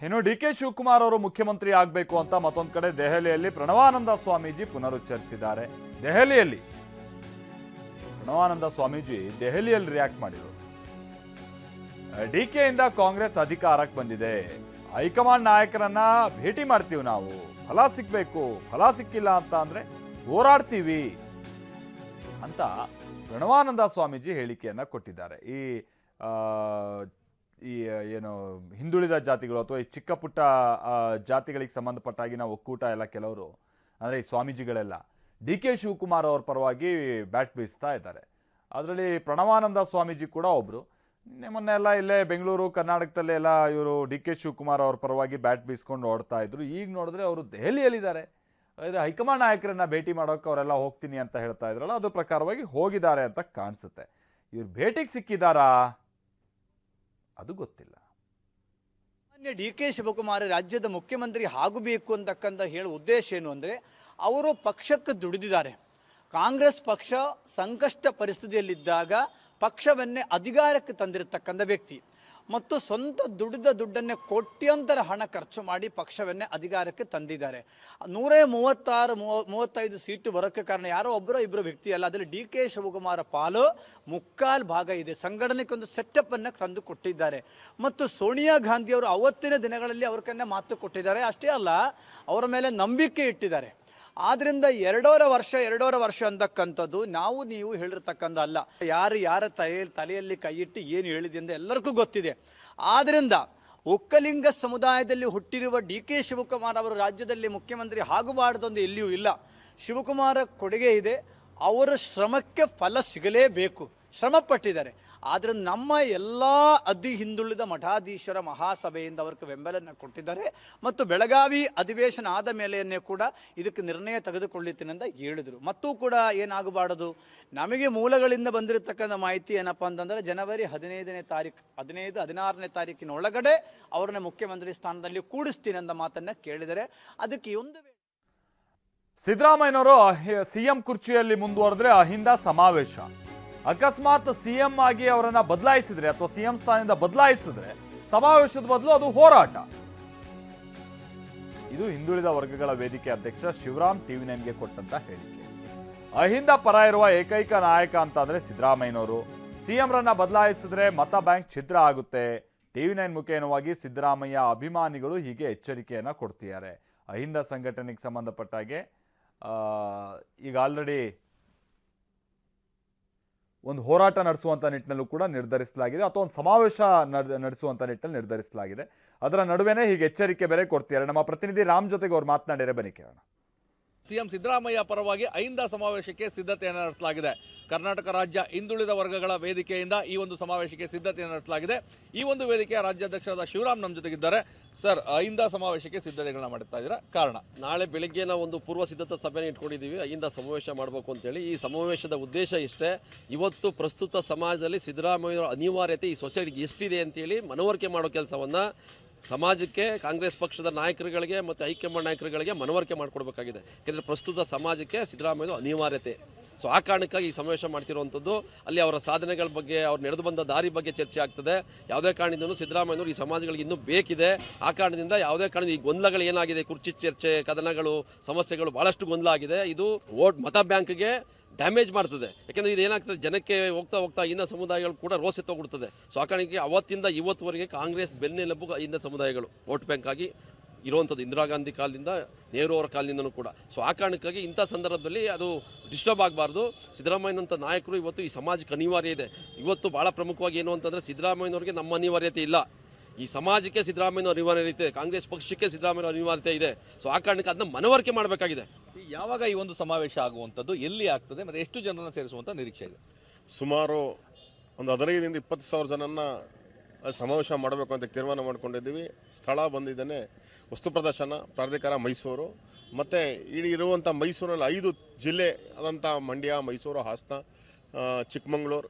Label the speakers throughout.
Speaker 1: ಇನ್ನು D K Shivakumar ಅವರು ಮುಖ್ಯಮಂತ್ರಿ ಆಗಬೇಕು ಅಂತ ಮತ್ತೊಂದು ಕಡೆ ದೆಹಲಿಯಲ್ಲಿ ಪ್ರಣವಾನಂದ ಸ್ವಾಮೀಜಿ ಪುನರುಚ್ಚರಿಸಿದ್ದಾರೆ. ದೆಹಲಿಯಲ್ಲಿ ಪ್ರಣವಾನಂದ ಸ್ವಾಮೀಜಿ ದೆಹಲಿಯಲ್ಲಿ ರಿಯಾಕ್ಟ್ ಮಾಡಿದರು. ಡಿ ಕೆ ಇಂದ ಕಾಂಗ್ರೆಸ್ ಅಧಿಕಾರಕ್ಕೆ ಬಂದಿದೆ, ಹೈಕಮಾಂಡ್ ನಾಯಕರನ್ನ ಭೇಟಿ ಮಾಡ್ತೀವಿ, ನಾವು ಫಲ ಸಿಗ್ಬೇಕು, ಫಲ ಸಿಕ್ಕಿಲ್ಲ ಅಂತ ಅಂದ್ರೆ ಹೋರಾಡ್ತೀವಿ ಅಂತ ಪ್ರಣವಾನಂದ ಸ್ವಾಮೀಜಿ ಹೇಳಿಕೆಯನ್ನ ಕೊಟ್ಟಿದ್ದಾರೆ. ಈ ಏನು ಹಿಂದುಳಿದ ಜಾತಿಗಳು ಅಥವಾ ಈ ಚಿಕ್ಕ ಪುಟ್ಟ ಜಾತಿಗಳಿಗೆ ಸಂಬಂಧಪಟ್ಟಾಗಿ ನಾವು ಒಕ್ಕೂಟ ಎಲ್ಲ ಕೆಲವರು ಅಂದರೆ ಈ ಸ್ವಾಮೀಜಿಗಳೆಲ್ಲ ಡಿ ಕೆ ಶಿವಕುಮಾರ್ ಅವ್ರ ಪರವಾಗಿ ಬ್ಯಾಟ್ ಬೀಸ್ತಾ ಇದ್ದಾರೆ. ಅದರಲ್ಲಿ ಪ್ರಣವಾನಂದ ಸ್ವಾಮೀಜಿ ಕೂಡ ಒಬ್ಬರು. ಮೊನ್ನೆ ಎಲ್ಲ ಇಲ್ಲೇ ಬೆಂಗಳೂರು ಕರ್ನಾಟಕದಲ್ಲೇ ಎಲ್ಲ ಇವರು ಡಿ ಕೆ ಶಿವಕುಮಾರ್ ಅವ್ರ ಪರವಾಗಿ ಬ್ಯಾಟ್ ಬೀಸ್ಕೊಂಡು ಓಡ್ತಾ ಇದ್ರು. ಈಗ ನೋಡಿದ್ರೆ ಅವರು ದೆಹಲಿಯಲ್ಲಿದ್ದಾರೆ. ಆದರೆ ಹೈಕಮಾಂಡ್ ನಾಯಕರನ್ನ ಭೇಟಿ ಮಾಡೋಕೆ ಅವರೆಲ್ಲ ಹೋಗ್ತೀನಿ ಅಂತ ಹೇಳ್ತಾ ಇದ್ರಲ್ಲ, ಅದು ಪ್ರಕಾರವಾಗಿ ಹೋಗಿದ್ದಾರೆ ಅಂತ ಕಾಣಿಸುತ್ತೆ. ಇವ್ರು ಭೇಟಿಗೆ ಸಿಕ್ಕಿದಾರಾ ಅದು ಗೊತ್ತಿಲ್ಲ.
Speaker 2: ಡಿ ಕೆ ಶಿವಕುಮಾರ್ ರಾಜ್ಯದ ಮುಖ್ಯಮಂತ್ರಿ ಆಗಬೇಕು ಅಂತಕ್ಕಂಥ ಹೇಳುವ ಉದ್ದೇಶ ಏನು ಅಂದರೆ, ಅವರು ಪಕ್ಷಕ್ಕೆ ದುಡಿದಿದ್ದಾರೆ. ಕಾಂಗ್ರೆಸ್ ಪಕ್ಷ ಸಂಕಷ್ಟ ಪರಿಸ್ಥಿತಿಯಲ್ಲಿದ್ದಾಗ ಪಕ್ಷವನ್ನೇ ಅಧಿಕಾರಕ್ಕೆ ತಂದಿರತಕ್ಕಂಥ ವ್ಯಕ್ತಿ ಮತ್ತು ಸ್ವಂತ ದುಡಿದ ದುಡ್ಡನ್ನೇ ಕೋಟ್ಯಂತರ ಹಣ ಖರ್ಚು ಮಾಡಿ ಪಕ್ಷವನ್ನೇ ಅಧಿಕಾರಕ್ಕೆ ತಂದಿದ್ದಾರೆ. 135 ಸೀಟು ಬರೋಕ್ಕೆ ಕಾರಣ ಯಾರೋ ಒಬ್ಬರೋ ಇಬ್ಬರು ವ್ಯಕ್ತಿ ಅಲ್ಲ, ಅದರಲ್ಲಿ ಡಿ ಕೆ ಶಿವಕುಮಾರ ಪಾಲು ಮುಕ್ಕಾಲು ಭಾಗ ಇದೆ. ಸಂಘಟನೆಗೆ ಒಂದು ಸೆಟಪ್ಪನ್ನು ತಂದು ಕೊಟ್ಟಿದ್ದಾರೆ ಮತ್ತು ಸೋನಿಯಾ ಗಾಂಧಿಯವರು ಅವತ್ತಿನ ದಿನಗಳಲ್ಲಿ ಅವ್ರಿಗನ್ನೇ ಮಾತು ಕೊಟ್ಟಿದ್ದಾರೆ. ಅಷ್ಟೇ ಅಲ್ಲ, ಅವರ ಮೇಲೆ ನಂಬಿಕೆ ಇಟ್ಟಿದ್ದಾರೆ. ಆದ್ದರಿಂದ ಎರಡೂವರೆ ವರ್ಷ ಅಂತಕ್ಕಂಥದ್ದು ನಾವು ನೀವು ಹೇಳಿರ್ತಕ್ಕಂಥ ಅಲ್ಲ. ಯಾರ ತಲೆಯಲ್ಲಿ ಕೈಯಿಟ್ಟು ಏನು ಹೇಳಿದೆ ಅಂತ ಎಲ್ಲರಿಗೂ ಗೊತ್ತಿದೆ. ಆದ್ದರಿಂದ ಒಕ್ಕಲಿಂಗ ಸಮುದಾಯದಲ್ಲಿ ಹುಟ್ಟಿರುವ ಡಿ ಕೆ ಶಿವಕುಮಾರ್ ಅವರು ರಾಜ್ಯದಲ್ಲಿ ಮುಖ್ಯಮಂತ್ರಿ ಆಗಬಾರ್ದೊಂದು ಎಲ್ಲಿಯೂ ಇಲ್ಲ. ಶಿವಕುಮಾರ ಕೊಡುಗೆ ಇದೆ, ಅವರ ಶ್ರಮಕ್ಕೆ ಫಲ ಸಿಗಲೇಬೇಕು, ಶ್ರಮ ಪಟ್ಟಿದ್ದಾರೆ. ಆದರೆ ನಮ್ಮ ಎಲ್ಲ ಹಿಂದುಳಿದ ಮಠಾಧೀಶರ ಮಹಾಸಭೆಯಿಂದ ಅವರಿಗೆ ಬೆಂಬಲವನ್ನು ಕೊಟ್ಟಿದ್ದಾರೆ ಮತ್ತು ಬೆಳಗಾವಿ ಅಧಿವೇಶನ ಆದ ಮೇಲೆಯೇ ಕೂಡ ಇದಕ್ಕೆ ನಿರ್ಣಯ ತೆಗೆದುಕೊಳ್ಳುತ್ತೇನೆ ಅಂತ ಹೇಳಿದರು. ಮತ್ತೂ ಕೂಡ ಏನಾಗಬಾರದು, ನಮಗೆ ಮೂಲಗಳಿಂದ ಬಂದಿರತಕ್ಕಂಥ ಮಾಹಿತಿ ಏನಪ್ಪ ಅಂತಂದರೆ ಜನವರಿ 16ನೇ ತಾರೀಕಿನ ಒಳಗಡೆ ಅವರನ್ನ ಮುಖ್ಯಮಂತ್ರಿ ಸ್ಥಾನದಲ್ಲಿ ಕೂಡಿಸ್ತೀನಿ ಅಂತ ಮಾತನ್ನು ಕೇಳಿದರೆ, ಅದಕ್ಕೆ ಒಂದು
Speaker 1: ಸಿದ್ದರಾಮಯ್ಯನವರು ಸಿಎಂ ಕುರ್ಚಿಯಲ್ಲಿ ಮುಂದುವರೆದ್ರೆ ಅಹಿಂದ ಸಮಾವೇಶ. ಅಕಸ್ಮಾತ್ ಸಿಎಂ ಆಗಿ ಅವರನ್ನ ಬದಲಾಯಿಸಿದ್ರೆ ಅಥವಾ ಸಿಎಂ ಸ್ಥಾನದಿಂದ ಬದಲಾಯಿಸಿದ್ರೆ ಸಮಾವೇಶದ ಬದಲು ಅದು ಹೋರಾಟ. ಇದು ಹಿಂದುಳಿದ ವರ್ಗಗಳ ವೇದಿಕೆ ಅಧ್ಯಕ್ಷ ಶಿವರಾಮ್ ಟಿವಿ9ಗೆ ಕೊಟ್ಟಂತ ಹೇಳಿಕೆ. ಅಹಿಂದ ಪರ ಇರುವ ಏಕೈಕ ನಾಯಕ ಅಂತ ಅಂದ್ರೆ ಸಿದ್ದರಾಮಯ್ಯನವರು. ಸಿಎಂ ರನ್ನ ಬದಲಾಯಿಸಿದ್ರೆ ಮತ ಬ್ಯಾಂಕ್ ಛಿದ್ರ ಆಗುತ್ತೆ. ಟಿವಿ9 ಮುಖೇನವಾಗಿ ಸಿದ್ದರಾಮಯ್ಯ ಅಭಿಮಾನಿಗಳು ಹೀಗೆ ಎಚ್ಚರಿಕೆಯನ್ನ ಕೊಡ್ತಿದ್ದಾರೆ. ಅಹಿಂದ ಸಂಘಟನೆಗೆ ಸಂಬಂಧಪಟ್ಟಾಗೆ ಈಗ ಆಲ್ರೆಡಿ ಒಂದು ಹೋರಾಟ ನಡೆಸುವಂಥ ನಿಟ್ಟಿನಲ್ಲೂ ಕೂಡ ನಿರ್ಧರಿಸಲಾಗಿದೆ, ಅಥವಾ ಒಂದು ಸಮಾವೇಶ ನಡೆಸುವಂಥ ನಿಟ್ಟಿನಲ್ಲಿ ನಿರ್ಧರಿಸಲಾಗಿದೆ. ಅದರ ನಡುವೆನೇ ಹೀಗೆ ಎಚ್ಚರಿಕೆ ಬೇರೆ ಕೊಡ್ತಿದ್ದಾರೆ. ನಮ್ಮ ಪ್ರತಿನಿಧಿ ರಾಮ್ ಜೊತೆಗೆ ಅವ್ರು ಮಾತನಾಡಿದರೆ ಬನ್ನಿ ಕೇಳೋಣ.
Speaker 3: ಸಿಎಂ ಸಿದ್ದರಾಮಯ್ಯ ಪರವಾಗಿ ಅಹಿಂದ ಸಮಾವೇಶಕ್ಕೆ ಸಿದ್ಧತೆಯನ್ನು ನಡೆಸಲಾಗಿದೆ. ಕರ್ನಾಟಕ ರಾಜ್ಯ ಹಿಂದುಳಿದ ವರ್ಗಗಳ ವೇದಿಕೆಯಿಂದ ಈ ಒಂದು ಸಮಾವೇಶಕ್ಕೆ ಸಿದ್ಧತೆಯನ್ನು ನಡೆಸಲಾಗಿದೆ. ಈ ಒಂದು ವೇದಿಕೆಯ ರಾಜ್ಯಾಧ್ಯಕ್ಷರಾದ ಶಿವರಾಮ್ ನಮ್ಮ ಜೊತೆಗಿದ್ದಾರೆ. ಸರ್, ಅಹಿಂದ ಸಮಾವೇಶಕ್ಕೆ ಸಿದ್ಧತೆಗಳನ್ನ ಮಾಡ್ತಾ ಇದ್ದೀರಾ, ಕಾರಣ?
Speaker 4: ನಾಳೆ ಬೆಳಿಗ್ಗೆ ನಾವು ಒಂದು ಪೂರ್ವ ಸಿದ್ಧತಾ ಸಭೆನ ಇಟ್ಕೊಂಡಿದ್ದೀವಿ, ಅಹಿಂದ ಸಮಾವೇಶ ಮಾಡಬೇಕು ಅಂತೇಳಿ. ಈ ಸಮಾವೇಶದ ಉದ್ದೇಶ ಇಷ್ಟೇ, ಇವತ್ತು ಪ್ರಸ್ತುತ ಸಮಾಜದಲ್ಲಿ ಸಿದ್ದರಾಮಯ್ಯ ಅನಿವಾರ್ಯತೆ ಈ ಸೊಸೈಟಿಗೆ ಎಷ್ಟಿದೆ ಅಂತೇಳಿ ಮನವರಿಕೆ ಮಾಡೋ ಕೆಲಸವನ್ನು ಸಮಾಜಕ್ಕೆ, ಕಾಂಗ್ರೆಸ್ ಪಕ್ಷದ ನಾಯಕರುಗಳಿಗೆ ಮತ್ತು ಹೈಕಮಾಂಡ್ ನಾಯಕರುಗಳಿಗೆ ಮನವರಿಕೆ ಮಾಡಿಕೊಡ್ಬೇಕಾಗಿದೆ. ಯಾಕೆಂದರೆ ಪ್ರಸ್ತುತ ಸಮಾಜಕ್ಕೆ ಸಿದ್ದರಾಮಯ್ಯ ಅನಿವಾರ್ಯತೆ. ಸೊ ಆ ಕಾರಣಕ್ಕಾಗಿ ಈ ಸಮಾವೇಶ ಮಾಡ್ತಿರುವಂಥದ್ದು. ಅಲ್ಲಿ ಅವರ ಸಾಧನೆಗಳ ಬಗ್ಗೆ, ಅವ್ರು ನಡೆದು ಬಂದ ದಾರಿ ಬಗ್ಗೆ ಚರ್ಚೆ ಆಗ್ತದೆ. ಯಾವುದೇ ಕಾರಣದಿಂದಲೂ ಸಿದ್ದರಾಮಯ್ಯನವರು ಈ ಸಮಾಜಗಳಿಗೆ ಇನ್ನೂ ಬೇಕಿದೆ. ಆ ಕಾರಣದಿಂದ ಯಾವುದೇ ಕಾರಣದಿಂದ ಈ ಗೊಂದಲಗಳು ಏನಾಗಿದೆ, ಕುರ್ಚಿ ಚರ್ಚೆ, ಕದನಗಳು, ಸಮಸ್ಯೆಗಳು ಭಾಳಷ್ಟು ಗೊಂದಲ ಆಗಿದೆ. ಇದು ಮತ ಬ್ಯಾಂಕ್ಗೆ ಡ್ಯಾಮೇಜ್ ಮಾಡ್ತದೆ. ಯಾಕೆಂದರೆ ಇದು ಏನಾಗ್ತದೆ, ಜನಕ್ಕೆ ಹೋಗ್ತಾ ಹಿಂದ ಸಮುದಾಯಗಳು ಕೂಡ ರೋಸೆ ತಗೊಳ್ತದೆ. ಸೊ ಆ ಕಾರಣಕ್ಕೆ ಅವತ್ತಿಂದ ಇವತ್ತುವರೆಗೆ ಕಾಂಗ್ರೆಸ್ ಬೆನ್ನೆಲುಬು ಹಿಂದ ಸಮುದಾಯಗಳು ವೋಟ್ ಬ್ಯಾಂಕ್ ಆಗಿ ಇರುವಂಥದ್ದು, ಇಂದಿರಾ ಗಾಂಧಿ ಕಾಲದಿಂದ, ನೆಹರು ಅವರ ಕಾಲದಿಂದನೂ ಕೂಡ. ಸೊ ಆ ಕಾರಣಕ್ಕಾಗಿ ಇಂಥ ಸಂದರ್ಭದಲ್ಲಿ ಅದು ಡಿಸ್ಟರ್ಬ್ ಆಗಬಾರ್ದು. ಸಿದ್ದರಾಮಯ್ಯನಂಥ ನಾಯಕರು ಇವತ್ತು ಈ ಸಮಾಜಕ್ಕೆ ಅನಿವಾರ್ಯ ಇದೆ. ಇವತ್ತು ಭಾಳ ಪ್ರಮುಖವಾಗಿ ಏನು ಅಂತಂದರೆ, ಸಿದ್ದರಾಮಯ್ಯನವರಿಗೆ ನಮ್ಮ ಅನಿವಾರ್ಯತೆ ಇಲ್ಲ, ಈ ಸಮಾಜಕ್ಕೆ ಸಿದ್ದರಾಮಯ್ಯ ಅನಿವಾರ್ಯತೆ ಇದೆ, ಕಾಂಗ್ರೆಸ್ ಪಕ್ಷಕ್ಕೆ ಸಿದ್ದರಾಮಯ್ಯ ಅನಿವಾರ್ಯತೆ ಇದೆ. ಸೊ ಆ ಕಾರಣಕ್ಕೆ ಅದನ್ನ ಮನವರಿಕೆ ಮಾಡಬೇಕಾಗಿದೆ.
Speaker 3: ಯಾವಾಗ ಈ ಒಂದು ಸಮಾವೇಶ ಆಗುವಂಥದ್ದು, ಎಲ್ಲಿ ಆಗ್ತದೆ ಮತ್ತು ಎಷ್ಟು ಜನರನ್ನು ಸೇರಿಸುವಂಥ ನಿರೀಕ್ಷೆ ಇದೆ?
Speaker 5: ಸುಮಾರು ಒಂದು 15,000-20,000 ಜನನ್ನ ಸಮಾವೇಶ ಮಾಡಬೇಕು ಅಂತ ತೀರ್ಮಾನ ಮಾಡ್ಕೊಂಡಿದ್ದೀವಿ. ಸ್ಥಳ ಬಂದಿದ್ದೇನೆ, ವಸ್ತು ಪ್ರದರ್ಶನ ಪ್ರಾಧಿಕಾರ ಮೈಸೂರು, ಮತ್ತು ಇಡೀ ಇರುವಂಥ ಮೈಸೂರಲ್ಲಿ 5 ಜಿಲ್ಲೆ ಆದಂಥ ಮಂಡ್ಯ, ಮೈಸೂರು, ಹಾಸನ, ಚಿಕ್ಕಮಗಳೂರು,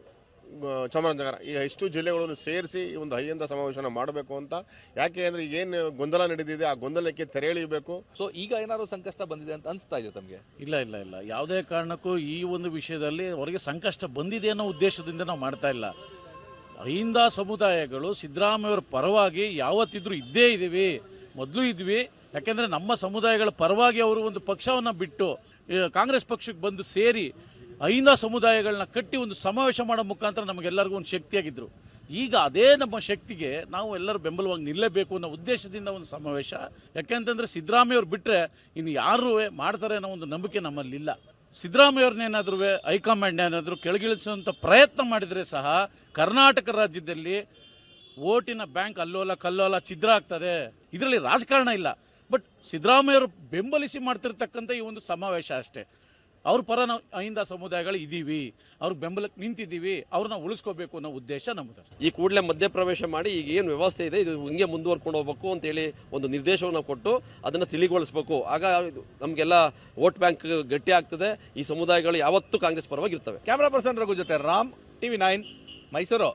Speaker 5: ಚಾಮರಾಜನಗರ, ಈ ಎಷ್ಟು ಜಿಲ್ಲೆಗಳನ್ನು ಸೇರಿಸಿ ಈ ಒಂದು ಅಹಿಂದ ಸಮಾವೇಶನ ಮಾಡಬೇಕು ಅಂತ. ಯಾಕೆ ಅಂದರೆ ಈಗೇನು ಗೊಂದಲ ನಡೆದಿದೆ, ಆ ಗೊಂದಲಕ್ಕೆ ತೆರೆ ಎಳೆಯಬೇಕು.
Speaker 3: ಸೊ ಈಗ ಏನಾದರೂ ಸಂಕಷ್ಟ ಬಂದಿದೆ ಅಂತ ಅನಿಸ್ತಾ ಇದೆ ತಮಗೆ?
Speaker 6: ಇಲ್ಲ, ಯಾವುದೇ ಕಾರಣಕ್ಕೂ ಈ ಒಂದು ವಿಷಯದಲ್ಲಿ ಅವರಿಗೆ ಸಂಕಷ್ಟ ಬಂದಿದೆ ಅನ್ನೋ ಉದ್ದೇಶದಿಂದ ನಾವು ಮಾಡ್ತಾ ಇಲ್ಲ. ಅಹಿಂದ ಸಮುದಾಯಗಳು ಸಿದ್ದರಾಮಯ್ಯವರ ಪರವಾಗಿ ಯಾವತ್ತಿದ್ರೂ ಇದ್ದೇ ಇದ್ದೀವಿ, ಮೊದಲು ಇದ್ವಿ. ಯಾಕೆಂದರೆ ನಮ್ಮ ಸಮುದಾಯಗಳ ಪರವಾಗಿ ಅವರು ಒಂದು ಪಕ್ಷವನ್ನು ಬಿಟ್ಟು ಕಾಂಗ್ರೆಸ್ ಪಕ್ಷಕ್ಕೆ ಬಂದು ಸೇರಿ ಅಹಿಂದ ಸಮುದಾಯಗಳನ್ನ ಕಟ್ಟಿ ಒಂದು ಸಮಾವೇಶ ಮಾಡೋ ಮುಖಾಂತರ ನಮಗೆಲ್ಲರಿಗೂ ಒಂದು ಶಕ್ತಿಯಾಗಿದ್ದರು. ಈಗ ಅದೇ ನಮ್ಮ ಶಕ್ತಿಗೆ ನಾವು ಎಲ್ಲರೂ ಬೆಂಬಲವಾಗಿ ನಿಲ್ಲಬೇಕು ಅನ್ನೋ ಉದ್ದೇಶದಿಂದ ಒಂದು ಸಮಾವೇಶ. ಯಾಕೆಂತಂದರೆ ಸಿದ್ದರಾಮಯ್ಯವ್ರು ಬಿಟ್ಟರೆ ಇನ್ನು ಯಾರೂ ಮಾಡ್ತಾರೆ ಅನ್ನೋ ಒಂದು ನಂಬಿಕೆ ನಮ್ಮಲ್ಲಿಲ್ಲ. ಸಿದ್ದರಾಮಯ್ಯವ್ರನ್ನೇನಾದ್ರೂ ಹೈಕಮಾಂಡ್ ಏನಾದರೂ ಕೆಳಗಿಳಿಸುವಂಥ ಪ್ರಯತ್ನ ಮಾಡಿದರೆ ಸಹ ಕರ್ನಾಟಕ ರಾಜ್ಯದಲ್ಲಿ ಓಟಿನ ಬ್ಯಾಂಕ್ ಅಲ್ಲೋಲ ಕಲ್ಲೋಲ ಛಿದ್ರ ಆಗ್ತದೆ. ಇದರಲ್ಲಿ ರಾಜಕಾರಣ ಇಲ್ಲ, ಬಟ್ ಸಿದ್ದರಾಮಯ್ಯವರು ಬೆಂಬಲಿಸಿ ಮಾಡ್ತಿರ್ತಕ್ಕಂಥ ಈ ಒಂದು ಸಮಾವೇಶ ಅಷ್ಟೇ. ಅವ್ರ ಪರ ನಾವು ಅಹಿಂದ ಸಮುದಾಯಗಳು ಇದ್ದೀವಿ, ಅವ್ರಿಗೆ ಬೆಂಬಲಕ್ಕೆ ನಿಂತಿದ್ದೀವಿ, ಅವ್ರನ್ನ ಉಳಿಸ್ಕೋಬೇಕು ಅನ್ನೋ ಉದ್ದೇಶ ನಮ್ಮದು.
Speaker 4: ಈ ಕೂಡಲೇ ಮಧ್ಯಪ್ರವೇಶ ಮಾಡಿ ಈಗ ಏನು ವ್ಯವಸ್ಥೆ ಇದೆ ಇದು ಹಿಂಗೆ ಮುಂದುವರ್ಕೊಂಡು ಹೋಗ್ಬೇಕು ಅಂತೇಳಿ ಒಂದು ನಿರ್ದೇಶವನ್ನು ಕೊಟ್ಟು ಅದನ್ನು ತಿಳಿಗೊಳಿಸ್ಬೇಕು. ಆಗ ನಮಗೆಲ್ಲ ವೋಟ್ ಬ್ಯಾಂಕ್ ಗಟ್ಟಿ ಆಗ್ತದೆ. ಈ ಸಮುದಾಯಗಳು ಯಾವತ್ತೂ ಕಾಂಗ್ರೆಸ್ ಪರವಾಗಿರ್ತವೆ.
Speaker 3: ಕ್ಯಾಮರಾ ಪರ್ಸನ್ ರಘು ಜೊತೆ ರಾಮ್, TV9 ಮೈಸೂರು.